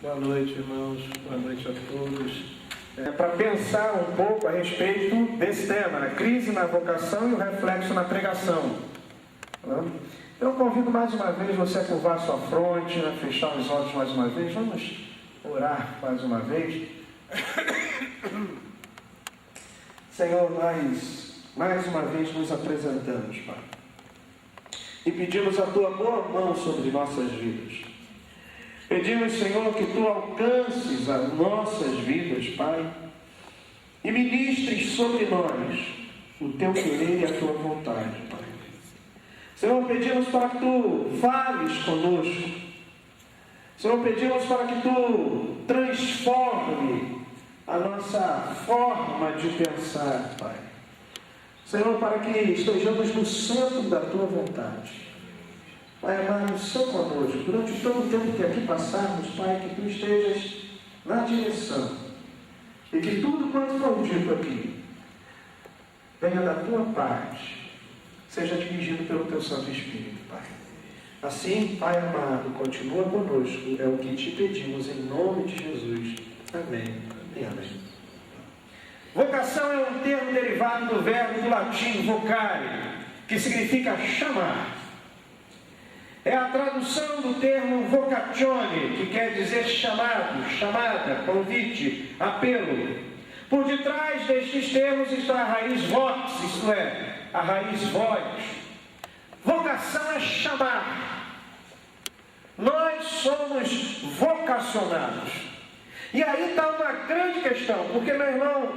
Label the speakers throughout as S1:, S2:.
S1: Boa noite, irmãos. Boa noite a todos. Para pensar um pouco a respeito desse tema, a crise na vocação e o reflexo na pregação. Eu convido mais uma vez você a curvar sua fronte, a fechar os olhos mais uma vez. Vamos orar mais uma vez. Senhor, nós mais uma vez nos apresentamos, Pai, e pedimos a Tua boa mão sobre nossas vidas. Pedimos, Senhor, que Tu alcances as nossas vidas, Pai, e ministres sobre nós o Teu querer e a Tua vontade, Pai. Senhor, pedimos para que Tu fales conosco. Senhor, pedimos para que Tu transforme a nossa forma de pensar, Pai. Senhor, para que estejamos no centro da Tua vontade. Pai amado, só conosco, durante todo o tempo que aqui passarmos, Pai, que Tu estejas na direção, e que tudo quanto for dito aqui, venha da Tua parte, seja dirigido pelo Teu Santo Espírito, Pai. Assim, Pai amado, continua conosco, é o que Te pedimos em nome de Jesus. Amém e amém. Vocação é um termo derivado do verbo do latim vocare, que significa chamar. É a tradução do termo vocatione, que quer dizer chamado, chamada, convite, apelo. Por detrás destes termos está a raiz vox, isto é, a raiz voz. Vocação é chamar. Nós somos vocacionados. E aí está uma grande questão, porque, meu irmão,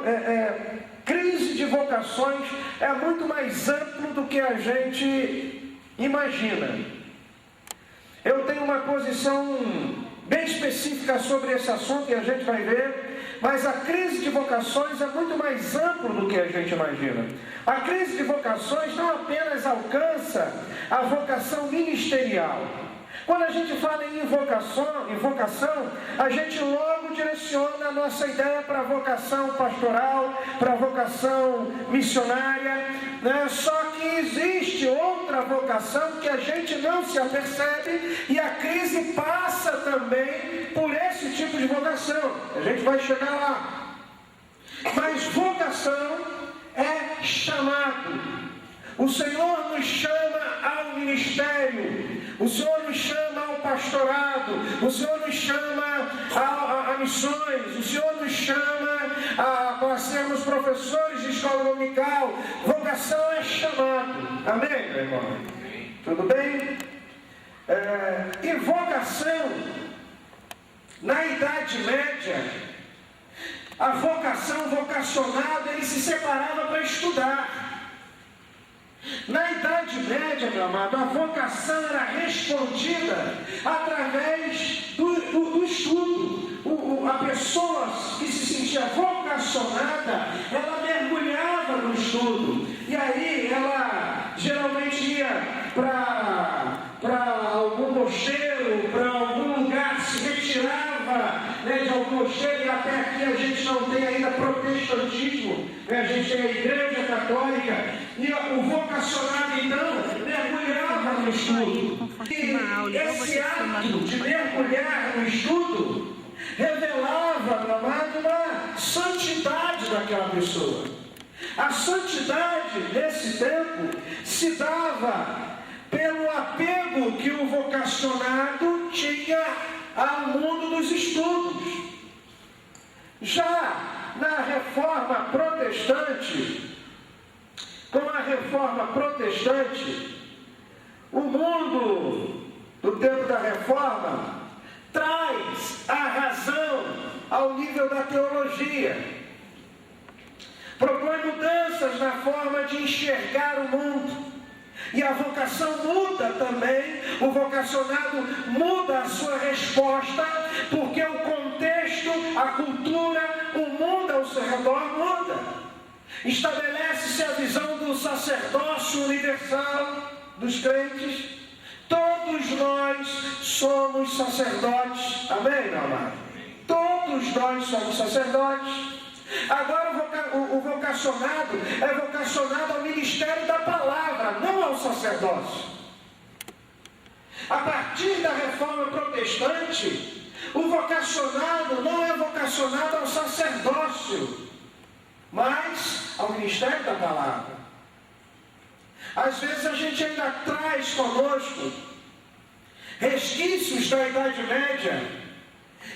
S1: crise de vocações é muito mais amplo do que a gente imagina. Eu tenho uma posição bem específica sobre esse assunto e a gente vai ver, mas a crise de vocações é muito mais ampla do que a gente imagina. A crise de vocações não apenas alcança a vocação ministerial. Quando a gente fala em vocação, a gente logo direciona a nossa ideia para a vocação pastoral, para a vocação missionária, né? Só que existe outra vocação que a gente não se apercebe e a crise passa também por esse tipo de vocação. A gente vai chegar lá. Mas vocação é chamado. O Senhor nos chama ao ministério. O Senhor nos chama ao pastorado, o Senhor nos chama a missões, o Senhor nos chama para sermos professores de escola dominical. Vocação é chamado. Amém, meu irmão? Tudo bem? E vocação, na Idade Média, a vocação, vocacionado, ele se separava para estudar. Na Idade Média, meu amado, a vocação era respondida através do estudo. A pessoa que se sentia vocacionada, ela mergulhava no estudo. E aí ela geralmente ia para algum mosteiro, para algum lugar, se retirava, né, de algum mosteiro. E até aqui a gente não tem ainda protestantismo, né, a gente tem a Igreja Católica. E o vocacionado, então, mergulhava no estudo. E esse ato de mergulhar no estudo revelava, meu amado, uma santidade daquela pessoa. A santidade, nesse tempo, se dava pelo apego que o vocacionado tinha ao mundo dos estudos. Já na Reforma Protestante, com a Reforma Protestante, o mundo do tempo da Reforma traz a razão ao nível da teologia. Propõe mudanças na forma de enxergar o mundo. E a vocação muda também, o vocacionado muda a sua resposta, porque o contexto, a cultura, o mundo ao seu redor muda. Estabelece-se a visão do sacerdócio universal dos crentes. Todos nós somos sacerdotes. Amém, meu amado? Todos nós somos sacerdotes. Agora o vocacionado é vocacionado ao ministério da palavra, não ao sacerdócio. A partir da Reforma Protestante, O vocacionado não é vocacionado ao sacerdócio, mas ao ministério da palavra. Às vezes a gente ainda traz conosco resquícios da Idade Média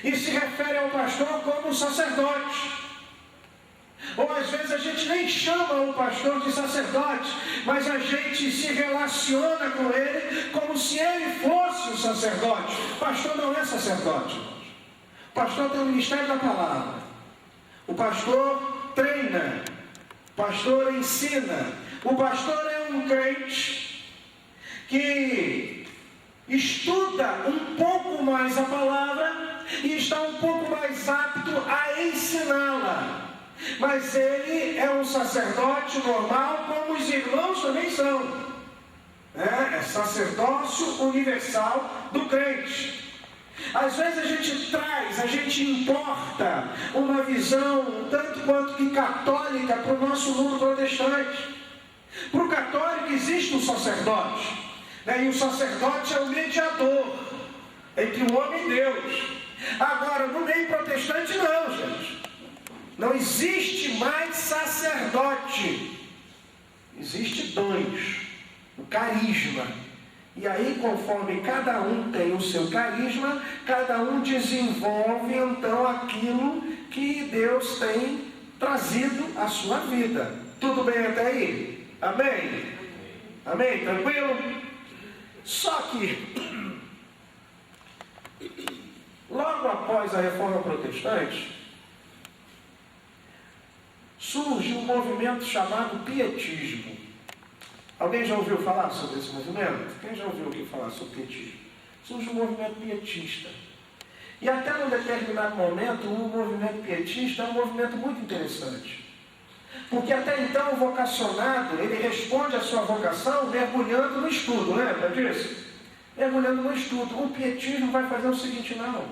S1: e se refere ao pastor como sacerdote. Ou às vezes a gente nem chama o pastor de sacerdote, mas a gente se relaciona com ele como se ele fosse o sacerdote. O pastor não é sacerdote. O pastor tem o ministério da palavra. O pastor treina. O pastor ensina. O pastor é um crente que estuda um pouco mais a palavra e está um pouco mais apto a ensiná-la. Mas ele é um sacerdote normal, como os irmãos também são. É sacerdócio universal do crente. Às vezes a gente importa uma visão tanto quanto que católica para o nosso mundo protestante. Para o católico existe um sacerdote, né? E o sacerdote é o mediador entre o homem e Deus. Agora, no meio protestante não, gente. Não existe mais sacerdote. Existe dons, o carisma. E aí, conforme cada um tem o seu carisma, cada um desenvolve então aquilo que Deus tem trazido à sua vida. Tudo bem até aí? Amém? Amém? Tranquilo? Só que, logo após a Reforma Protestante, surge um movimento chamado pietismo. Alguém já ouviu falar sobre esse movimento? Quem já ouviu falar sobre pietismo? Surge um movimento pietista. E até num determinado momento, o movimento pietista é um movimento muito interessante. Porque até então o vocacionado, ele responde à sua vocação mergulhando no estudo, lembra disso? Mergulhando no estudo. O pietismo vai fazer o seguinte, não.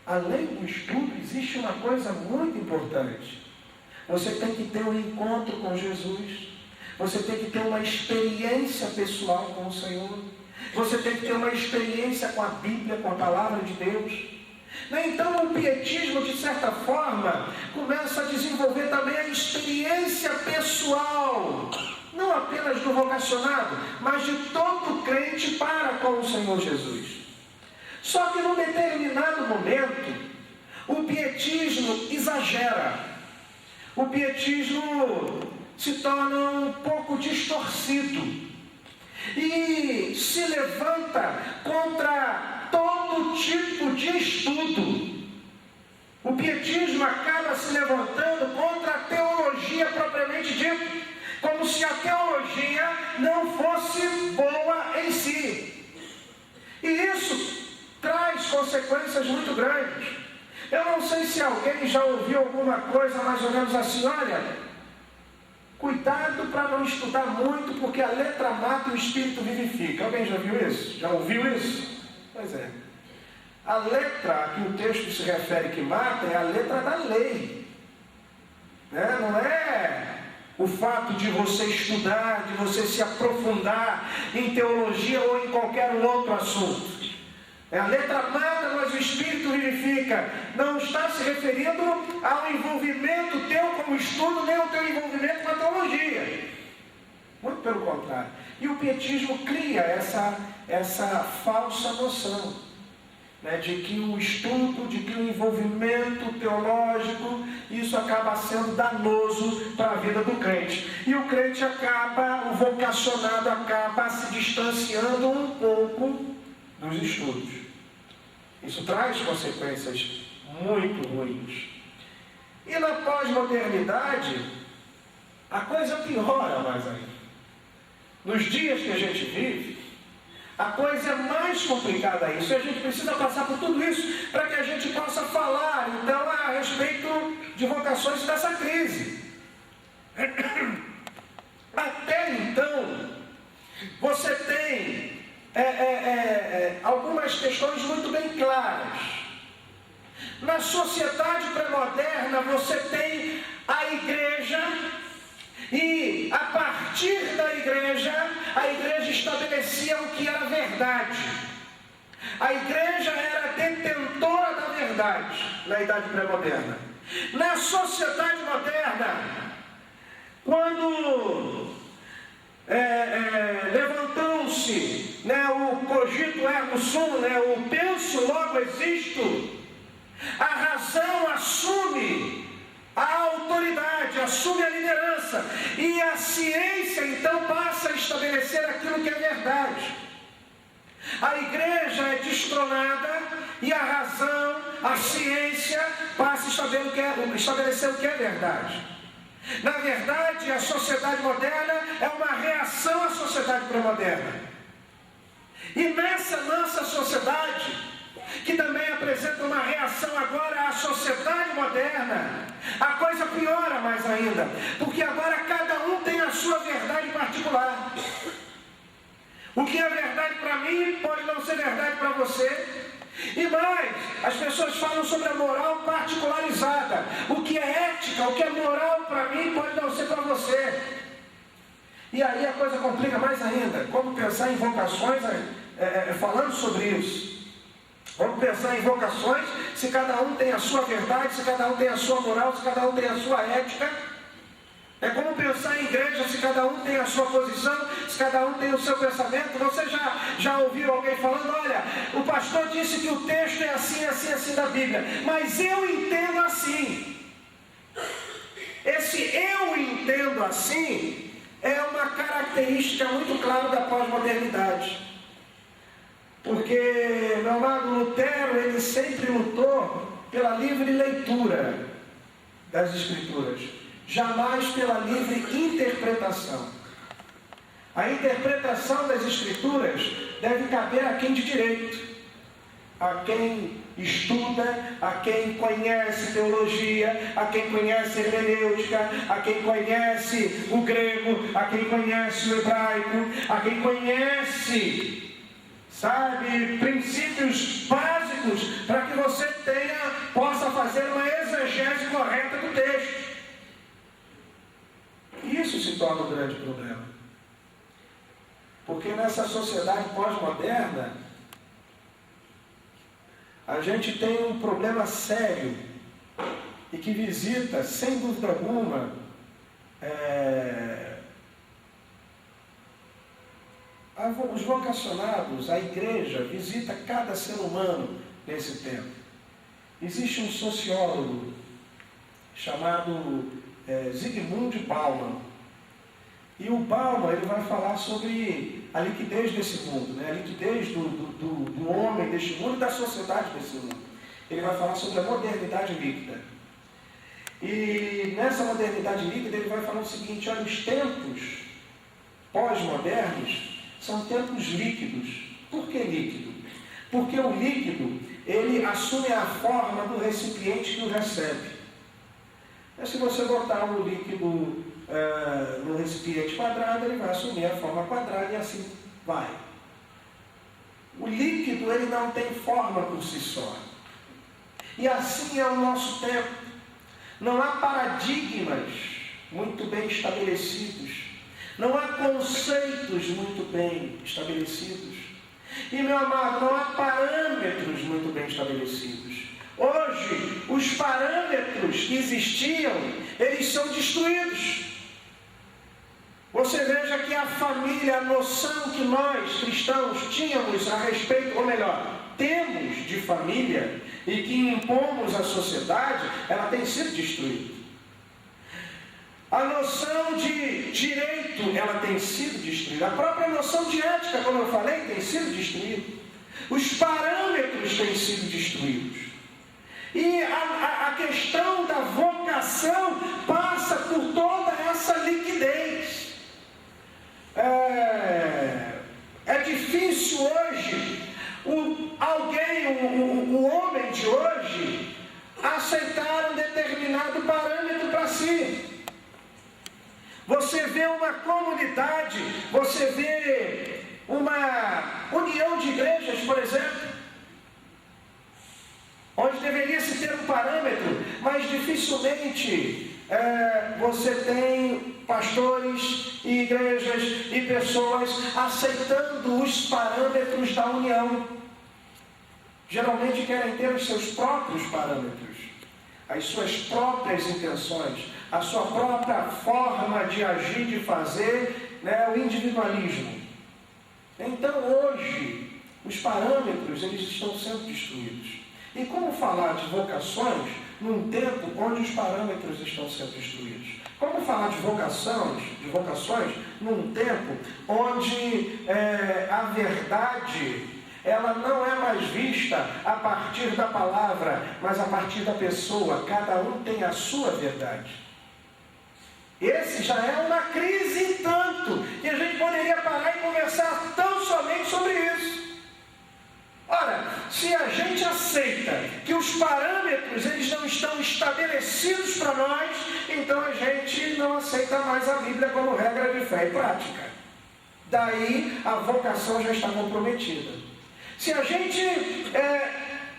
S1: Além do estudo, existe uma coisa muito importante. Você tem que ter um encontro com Jesus. Você tem que ter uma experiência pessoal com o Senhor. Você tem que ter uma experiência com a Bíblia, com a Palavra de Deus. Então o pietismo, de certa forma, começa a desenvolver também a experiência pessoal, não apenas do vocacionado, mas de todo crente para com o Senhor Jesus. Só que num determinado momento, o pietismo exagera. O pietismo se torna um pouco distorcido e se levanta contra todo tipo de estudo. O pietismo acaba se levantando contra a teologia propriamente dita, como se a teologia não fosse boa em si. E isso traz consequências muito grandes. Eu não sei se alguém já ouviu alguma coisa mais ou menos assim, olha, cuidado para não estudar muito, porque a letra mata e o espírito vivifica. Alguém já viu isso? Já ouviu isso? Pois é. A letra a que o texto se refere que mata é a letra da lei. Né? Não é o fato de você estudar, de você se aprofundar em teologia ou em qualquer outro assunto. A letra mata, mas o espírito vivifica. Não está se referindo ao envolvimento teu como estudo, nem ao teu envolvimento com a teologia. Muito pelo contrário. E o pietismo cria essa falsa noção, né, de que o estudo, de que o envolvimento teológico, isso acaba sendo danoso para a vida do crente. E o crente o vocacionado acaba se distanciando um pouco dos estudos. Isso traz consequências muito ruins. E na pós-modernidade, a coisa piora mais ainda. Nos dias que a gente vive, a coisa é mais complicada a isso. E a gente precisa passar por tudo isso para que a gente possa falar, então, a respeito de vocações dessa crise. Até então, você tem algumas questões muito bem claras. Na sociedade pré-moderna, você tem a igreja, e a partir da igreja, a igreja estabelecia o que era verdade. A igreja era detentora da verdade na idade pré-moderna. Na sociedade moderna, quando levantou-se o cogito ergo sum, o penso logo existo, a razão assume a autoridade, assume a liderança, e a ciência então passa a estabelecer aquilo que é verdade. A igreja é destronada e a razão, a ciência passa a estabelecer o que é verdade. Na verdade, a sociedade moderna é uma reação à sociedade pré-moderna. E nessa nossa sociedade, que também apresenta uma reação agora à sociedade moderna, a coisa piora mais ainda, porque agora cada um tem a sua verdade particular. O que é verdade para mim pode não ser verdade para você. E mais, as pessoas falam sobre a moral particularizada. O que é ética, o que é moral para mim pode não ser para você. E aí a coisa complica mais ainda. Como pensar em vocações falando sobre isso? Vamos pensar em vocações se cada um tem a sua verdade, se cada um tem a sua moral, se cada um tem a sua ética. É como pensar em igreja se cada um tem a sua posição, se cada um tem o seu pensamento. Você já ouviu alguém falando, olha, o pastor disse que o texto é assim, assim, assim da Bíblia, mas eu entendo assim. Esse eu entendo assim é uma característica muito clara da pós-modernidade. Porque, meu amado, Lutero, ele sempre lutou pela livre leitura das Escrituras, jamais pela livre interpretação. A interpretação das Escrituras deve caber a quem de direito, a quem estuda, a quem conhece teologia, a quem conhece hermenêutica, a quem conhece o grego, a quem conhece o hebraico, a quem conhece, princípios básicos para que você possa fazer uma exegese correta do texto. Isso se torna um grande problema. Porque nessa sociedade pós-moderna, a gente tem um problema sério e que visita, sem dúvida alguma, os vocacionados, a igreja, visita cada ser humano nesse tempo. Existe um sociólogo chamado Zygmunt Bauman. E o Bauman, ele vai falar sobre a liquidez desse mundo, a liquidez do homem deste mundo e da sociedade desse mundo. Ele vai falar sobre a modernidade líquida. E nessa modernidade líquida ele vai falar o seguinte, olha, os tempos pós-modernos são tempos líquidos. Por que líquido? Porque o líquido, ele assume a forma do recipiente que o recebe. Se você botar um líquido no recipiente quadrado, ele vai assumir a forma quadrada e assim vai. O líquido, ele não tem forma por si só. E assim é o nosso tempo. Não há paradigmas muito bem estabelecidos. Não há conceitos muito bem estabelecidos. E, meu amado, não há parâmetros muito bem estabelecidos. Hoje, os parâmetros que existiam, eles são destruídos. Você veja que a família, a noção que nós, cristãos, tínhamos a respeito, ou melhor, temos de família, e que impomos à sociedade, ela tem sido destruída. A noção de direito, ela tem sido destruída. A própria noção de ética, como eu falei, tem sido destruída. Os parâmetros têm sido destruídos. E a questão da vocação passa por toda essa liquidez. É difícil hoje o homem de hoje aceitar um determinado parâmetro para si. Você vê uma comunidade, você vê uma união de igrejas, por exemplo, onde deveria-se ter um parâmetro, mas dificilmente você tem pastores e igrejas e pessoas aceitando os parâmetros da união. geralmente querem ter os seus próprios parâmetros, as suas próprias intenções, a sua própria forma de agir, de fazer, o individualismo. Então hoje, os parâmetros eles estão sendo destruídos. E como falar de vocações num tempo onde os parâmetros estão sendo destruídos? Como falar de vocações num tempo onde a verdade ela não é mais vista a partir da palavra, mas a partir da pessoa. Cada um tem a sua verdade. Esse já é uma crise e tanto, que a gente poderia parar e conversar tão somente sobre isso. Ora, se a gente aceita que os parâmetros eles não estão estabelecidos para nós, então a gente não aceita mais a Bíblia como regra de fé e prática. Daí a vocação já está comprometida. Se a gente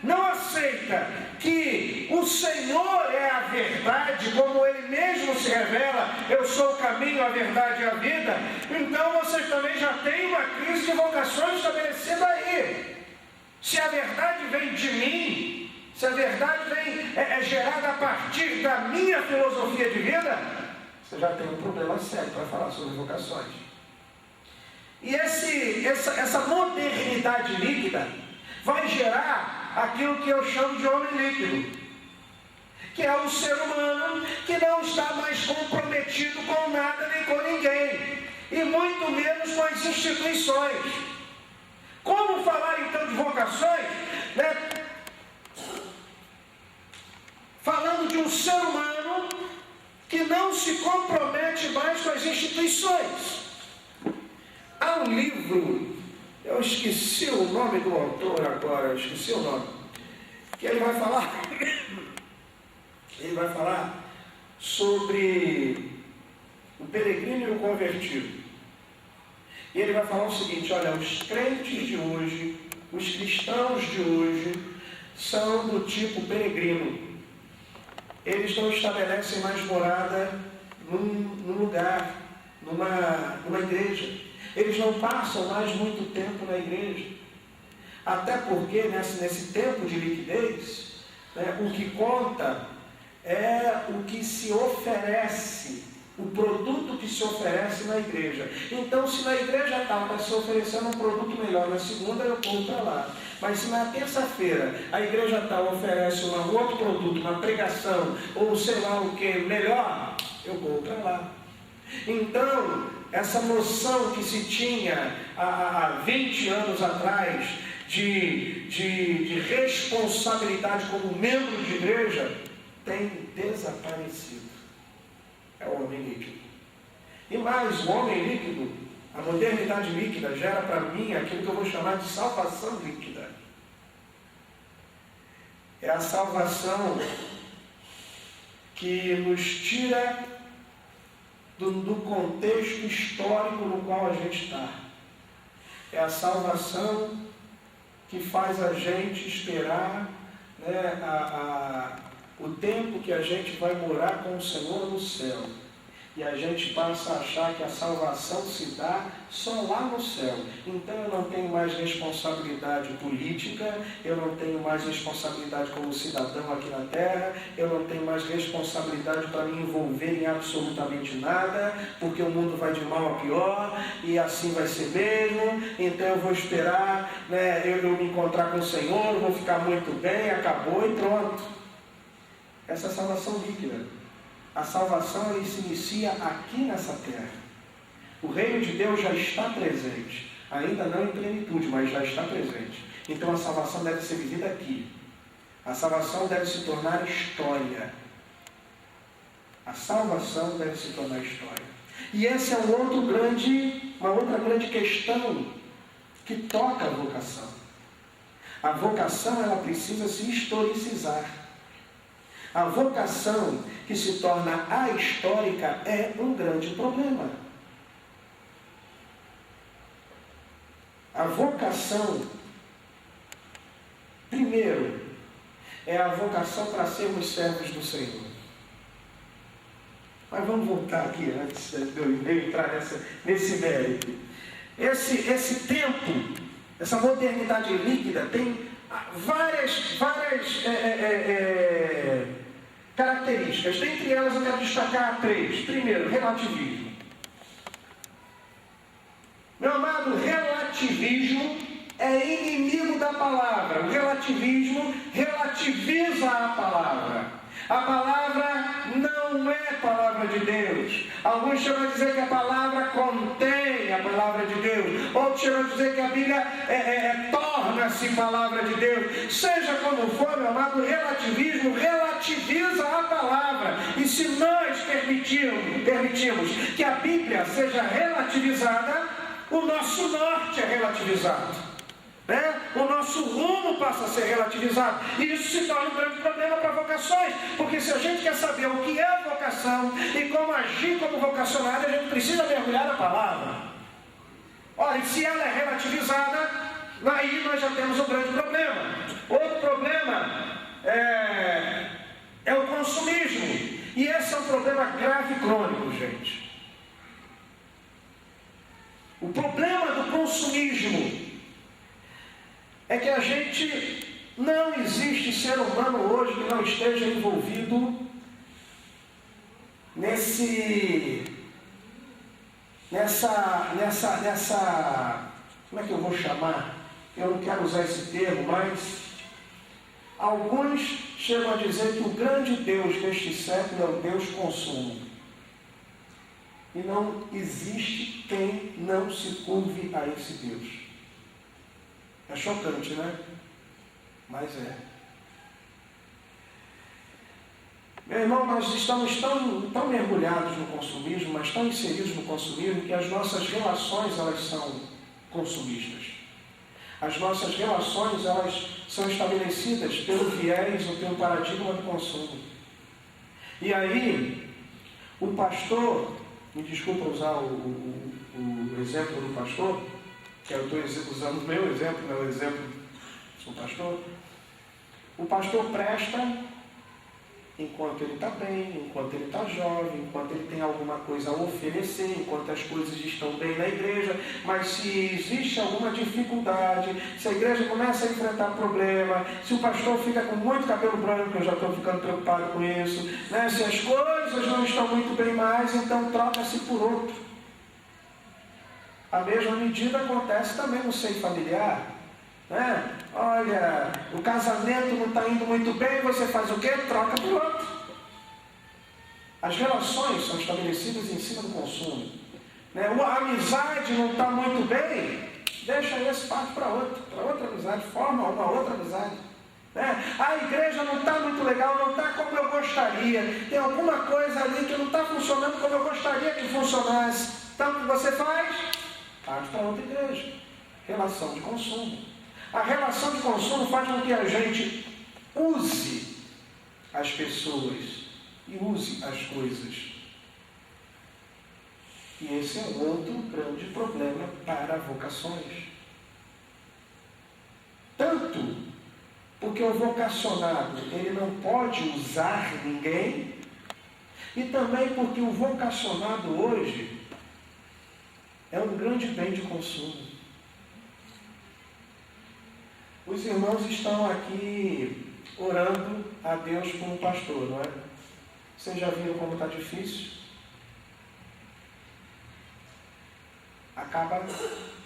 S1: não aceita que o Senhor é a verdade, como Ele mesmo se revela, eu sou o caminho, a verdade e a vida, então vocês também já têm uma crise de vocações estabelecida aí. Se a verdade vem de mim, se a verdade é gerada a partir da minha filosofia de vida, você já tem um problema sério para falar sobre vocações. E essa modernidade líquida vai gerar aquilo que eu chamo de homem líquido, que é o ser humano que não está mais comprometido com nada nem com ninguém, e muito menos com as instituições. Como falar então de vocações, falando de um ser humano que não se compromete mais com as instituições? Há um livro, eu esqueci o nome do autor agora, que ele vai falar sobre o peregrino e o convertido. E ele vai falar o seguinte: olha, os crentes de hoje, os cristãos de hoje, são do tipo peregrino. Eles não estabelecem mais morada num lugar, numa igreja. Eles não passam mais muito tempo na igreja. Até porque nesse tempo de liquidez, o que conta é o que se oferece, o produto que se oferece na igreja. Então, se na igreja tal está se oferecendo um produto melhor, na segunda eu vou para lá. Mas se na terça-feira a igreja tal oferece um outro produto, uma pregação, ou sei lá o que, melhor, eu vou para lá. Então, essa noção que se tinha há 20 anos atrás de responsabilidade como membro de igreja tem desaparecido. É o homem líquido. E mais, o homem líquido, a modernidade líquida gera para mim aquilo que eu vou chamar de salvação líquida. É a salvação que nos tira do contexto histórico no qual a gente está. É a salvação que faz a gente esperar o tempo que a gente vai morar com o Senhor no céu. E a gente passa a achar que a salvação se dá só lá no céu. Então eu não tenho mais responsabilidade política, eu não tenho mais responsabilidade como cidadão aqui na terra, eu não tenho mais responsabilidade para me envolver em absolutamente nada, porque o mundo vai de mal a pior, e assim vai ser mesmo. Então eu vou esperar eu me encontrar com o Senhor, vou ficar muito bem, acabou e pronto. Essa é a salvação líquida. A salvação ele se inicia aqui nessa terra. O reino de Deus já está presente. Ainda não em plenitude, mas já está presente. Então a salvação deve ser vivida aqui. A salvação deve se tornar história. A salvação deve se tornar história. E essa é uma outra grande questão que toca a vocação. A vocação ela precisa se historicizar. A vocação que se torna ahistórica é um grande problema. A vocação, primeiro, é a vocação para sermos servos do Senhor. Mas vamos voltar aqui antes de eu entrar nesse mérito. Esse tempo, essa modernidade líquida tem várias características. Dentre elas eu quero destacar 3. Primeiro, relativismo. Meu amado, relativismo é inimigo da palavra. O relativismo relativiza a palavra. A palavra não é palavra de Deus. Alguns chegam a dizer que a palavra contém a palavra de Deus. Outros chegam a dizer que a Bíblia torna-se palavra de Deus. Seja como for, meu amado, o relativismo relativiza a palavra. E se nós permitimos que a Bíblia seja relativizada, o nosso norte é relativizado. O nosso rumo passa a ser relativizado. E isso se torna um grande problema para vocações. Porque se a gente quer saber o que é vocação e como agir como vocacionado, a gente precisa mergulhar na palavra. Ora, e se ela é relativizada, aí nós já temos um grande problema. Outro problema é o consumismo. E esse é um problema grave e crônico, gente. O problema do consumismo é que a gente, não existe ser humano hoje que não esteja envolvido nessa, como é que eu vou chamar? Eu não quero usar esse termo, mas alguns chegam a dizer que o grande Deus deste século é o Deus consumo. E não existe quem não se curve a esse Deus. É chocante, né? Mas é. Meu irmão, nós estamos tão mergulhados no consumismo, mas tão inseridos no consumismo, que as nossas relações, elas são consumistas. As nossas relações, elas são estabelecidas pelo viés ou pelo paradigma do consumo. E aí, o pastor, me desculpa usar o exemplo do pastor, que eu estou usando o meu exemplo, não é o exemplo do pastor. O pastor presta enquanto ele está bem, enquanto ele está jovem, enquanto ele tem alguma coisa a oferecer, enquanto as coisas estão bem na igreja. Mas se existe alguma dificuldade, se a igreja começa a enfrentar problema, se o pastor fica com muito cabelo branco, eu já estou ficando preocupado com isso, né? Se as coisas não estão muito bem mais, então troca-se por outro. A mesma medida acontece também no seio familiar. Né? Olha, o casamento não está indo muito bem, você faz o quê? Troca por outro. As relações são estabelecidas em cima do consumo. Né? A amizade não está muito bem, deixa esse parte para outra amizade, forma uma outra amizade. Né? A igreja não está muito legal, não está como eu gostaria, tem alguma coisa ali que não está funcionando como eu gostaria que funcionasse. Então o que você faz? Parte para outra igreja. Relação de consumo. A relação de consumo faz com que a gente use as pessoas e use as coisas. E esse é outro grande problema para vocações. Tanto porque o vocacionado ele não pode usar ninguém, e também porque o vocacionado hoje é um grande bem de consumo. Os irmãos estão aqui orando a Deus por um pastor, não é? Vocês já viram como está difícil? Acaba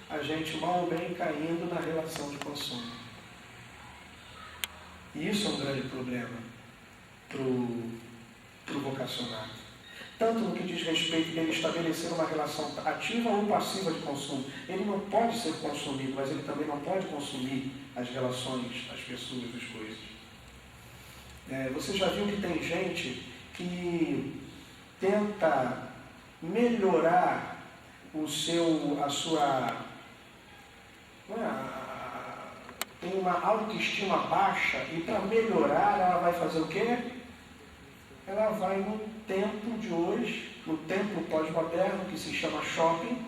S1: a gente mal ou bem caindo na relação de consumo. E isso é um grande problema para o vocacionado. Tanto no que diz respeito dele estabelecer uma relação ativa ou passiva de consumo. Ele não pode ser consumido, mas ele também não pode consumir as relações, as pessoas, as coisas. Você já viu que tem gente que tenta melhorar tem uma autoestima baixa, e para melhorar ela vai fazer o quê? Ela vai no tempo de hoje, no tempo pós-moderno, que se chama shopping,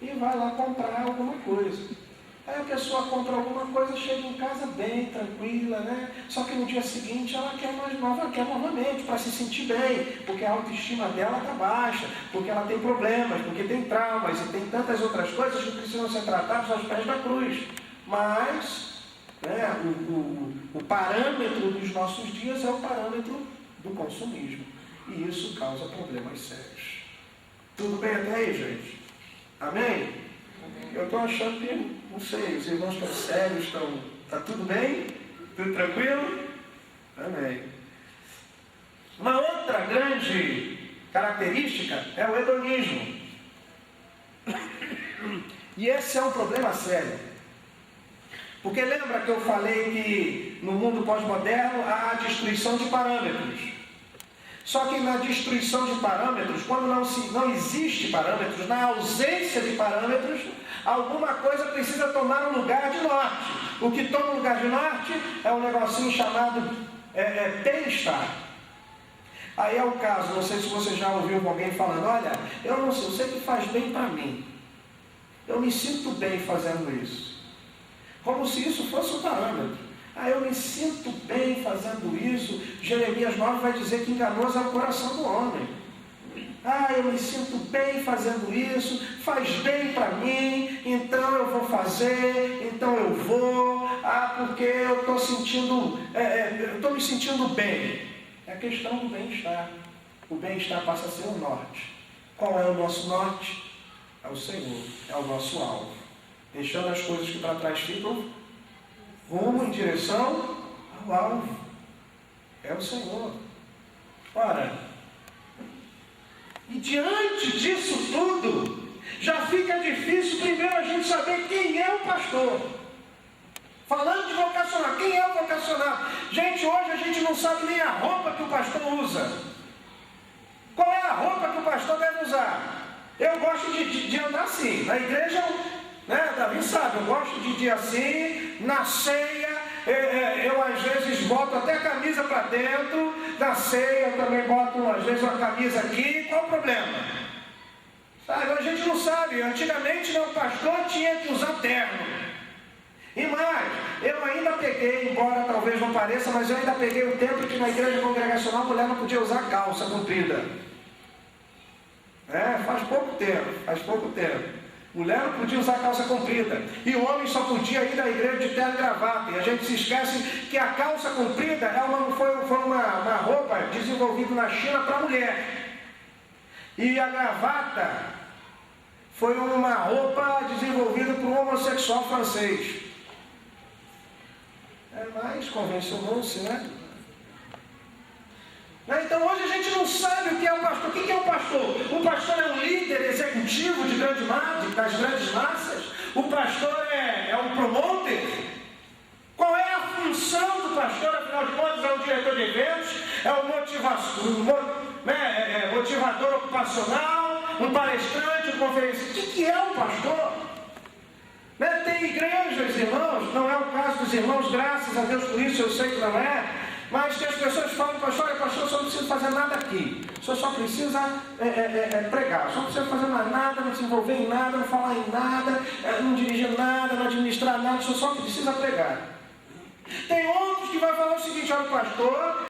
S1: e vai lá comprar alguma coisa. Aí a pessoa compra alguma coisa, chega em casa bem, tranquila, né? Só que no dia seguinte ela quer novamente, para se sentir bem, porque a autoestima dela está baixa, porque ela tem problemas, porque tem traumas, e tem tantas outras coisas que precisam ser tratadas aos pés da cruz. Mas né? O parâmetro dos nossos dias é o parâmetro do consumismo. E isso causa problemas sérios. Tudo bem até aí, gente? Amém? Eu estou achando que, não sei, os irmãos estão sérios, está tudo bem? Tudo tranquilo? Amém. Uma outra grande característica é o hedonismo. E esse é um problema sério. Porque lembra que eu falei que no mundo pós-moderno há a destruição de parâmetros. Só que na destruição de parâmetros, quando não existe parâmetros, na ausência de parâmetros, alguma coisa precisa tomar um lugar de norte. O que toma um lugar de norte é um negocinho chamado bem-estar. Aí é o caso, não sei se você já ouviu alguém falando, olha, eu não sei, eu sei que faz bem para mim. Eu me sinto bem fazendo isso. Como se isso fosse um parâmetro. Eu me sinto bem fazendo isso. Jeremias 9 vai dizer que enganoso é o coração do homem. Eu me sinto bem fazendo isso, faz bem para mim, então eu vou fazer, então eu vou, porque eu estou me sentindo bem. É a questão do bem-estar. O bem-estar passa a ser o norte. Qual é o nosso norte? É o Senhor, é o nosso alvo. Deixando as coisas que para trás ficam, rumo em direção ao alvo. É o Senhor. Ora, e diante disso tudo, já fica difícil primeiro a gente saber quem é o pastor. Falando de vocacional, quem é o vocacional? Gente, hoje a gente não sabe nem a roupa que o pastor usa. Qual é a roupa que o pastor deve usar? Eu gosto de andar assim. Na igreja, né, Davi sabe, eu gosto de ir assim, na ceia, eu às vezes boto até a camisa para dentro, na ceia eu também boto às vezes uma camisa aqui, qual o problema? Sabe, a gente não sabe, antigamente o pastor tinha que usar terno. E mais, eu ainda peguei, embora talvez não pareça, mas eu ainda peguei o tempo que na igreja congregacional a mulher não podia usar calça comprida. Faz pouco tempo. Mulher não podia usar calça comprida. E o homem só podia ir à igreja de terno e gravata. E a gente se esquece que a calça comprida foi uma roupa desenvolvida na China para mulher. E a gravata foi uma roupa desenvolvida por um homossexual francês. Mas convencionou-se, né? Então hoje a gente não sabe o que é o pastor. O que é o pastor? O pastor é um líder executivo das grandes massas? O pastor é um promoter? Qual é a função do pastor? Afinal de contas, é um diretor de eventos? É um motivador ocupacional? Um palestrante? Um conferencista? O que é o pastor? Tem igrejas, irmãos, não é o caso dos irmãos, graças a Deus por isso, eu sei que não é, mas que as pessoas falam, pastor, eu só não preciso fazer nada aqui, o senhor só precisa pregar, só não precisa fazer mais nada, não se envolver em nada, não falar em nada, não dirigir nada, não administrar nada, o senhor só precisa pregar. Tem outros que vão falar o seguinte, olha, pastor,